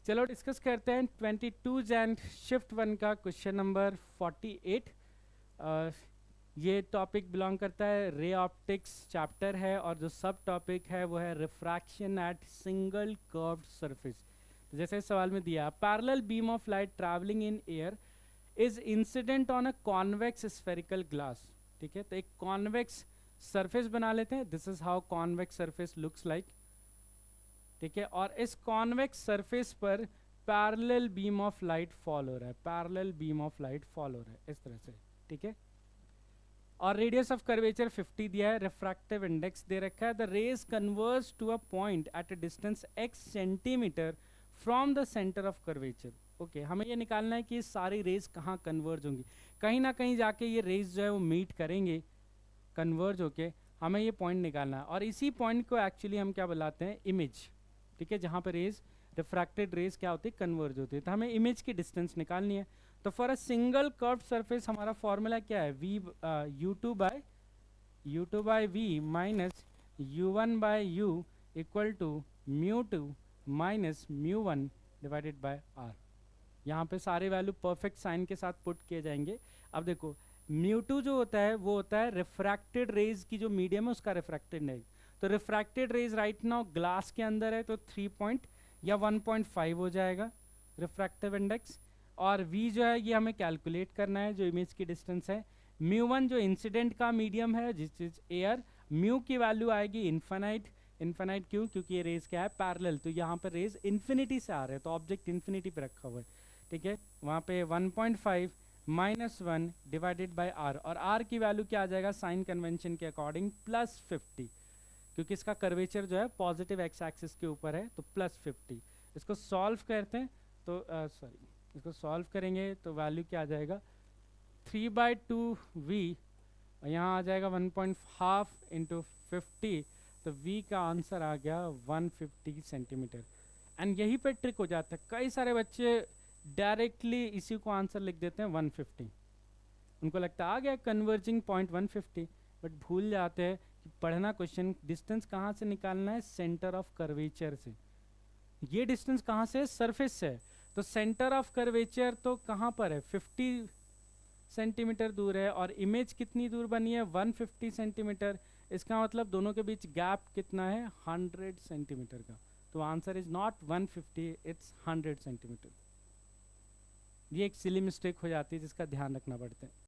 चलो डिस्कस करते हैं 22 एंड शिफ्ट 1 का क्वेश्चन नंबर 48। ये टॉपिक बिलोंग करता है रे ऑप्टिक्स चैप्टर है, और जो सब टॉपिक है वो है refraction at single curved surface. तो जैसे इस सवाल में दिया, parallel beam of light travelling in air is incident on a convex spherical glass. ठीक है, तो एक कॉन्वेक्स सरफेस बना लेते हैं। This is how convex surface looks like. ठीक है, और इस कॉन्वेक्स सरफेस पर parallel beam of light fall हो रहा है, parallel beam of light fall हो रहा है इस तरह से। ठीक है, और रेडियस ऑफ कर्वेचर 50 दिया है, रिफ्रैक्टिव इंडेक्स दे रखा है। The rays converge to a point at a distance x centimetre from the centre of curvature. Okay, हमें ये निकालना है कि सारी रेज कहाँ कन्वर्ज होंगी। कहीं ना कहीं जाके ये रेज जो है वो मीट करेंगे, कन्वर्ज होके हमें ये पॉइंट निकालना है, और इसी पॉइंट को एक्चुअली हम क्या बुलाते हैं, इमेज। ठीक है, जहाँ पे रेज रिफ्रैक्टेड रेज क्या होती है, कन्वर्ज होती है। तो हमें इमेज की डिस्टेंस निकालनी है। तो for a single curve surface हमारा फॉर्मूला क्या है, v u two by v minus u one by u equal to mu two minus mu one divided by R. यहाँ पे सारे वैल्यू परफेक्ट साइन के साथ पुट किए जाएंगे। अब देखो, म्यू टू जो होता है वो होता है रिफ्रैक्टेड रेज की जो मीडियम है उसका रिफ्रैक्टेड इंडेक्स। तो refracted rays right now glass के अंदर है, तो 3 पॉइंट या 1.5 हो जाएगा रिफ्रैक्टिव इंडेक्स। और v जो है ये हमें कैलकुलेट करना है, जो इमेज की डिस्टेंस है। म्यू वन जो इंसिडेंट का मीडियम है, जिस इज एयर, म्यू की वैल्यू आएगी इन्फानाइट। इन्फानाइट क्यों, क्योंकि ये रेज क्या है, पैरेलल, तो यहाँ पर रेज इन्फिनिटी से आ रहे हैं, तो ऑब्जेक्ट इन्फिनिटी पे रखा हुआ है। ठीक है, वहाँ पे 1.5 माइनस 1 डिवाइडेड बाई आर, और आर की वैल्यू क्या आ जाएगा, साइन कन्वेंशन के अकॉर्डिंग +50, क्योंकि इसका कर्वेचर जो है पॉजिटिव एक्स एक्सिस के ऊपर है, तो +50। इसको सॉल्व करते हैं तो सॉरी, इसको सॉल्व करेंगे तो वैल्यू क्या आ जाएगा, 3/2v, यहाँ आ जाएगा 1.5 इंटू 50, तो v का आंसर आ गया 150 सेंटीमीटर। एंड यहीं पे ट्रिक हो जाता है, कई सारे बच्चे डायरेक्टली इसी को आंसर लिख देते हैं 150, उनको लगता है आ गया कन्वर्जिंग पॉइंट 150, बट भूल जाते हैं कि पढ़ना क्वेश्चन डिस्टेंस कहाँ से निकालना है, सेंटर ऑफ कर्वेचर से। ये डिस्टेंस कहाँ से, सरफेस से है, तो सेंटर ऑफ कर्वेचर तो कहाँ पर है, 50 सेंटीमीटर दूर है, और इमेज कितनी दूर बनी है, 150 सेंटीमीटर। इसका मतलब दोनों के बीच गैप कितना है, 100 सेंटीमीटर का। तो answer is not 150, it's 100 centimetre. ये एक सिली मिस्टेक हो जाती है जिसका ध्यान रखना पड़ता है।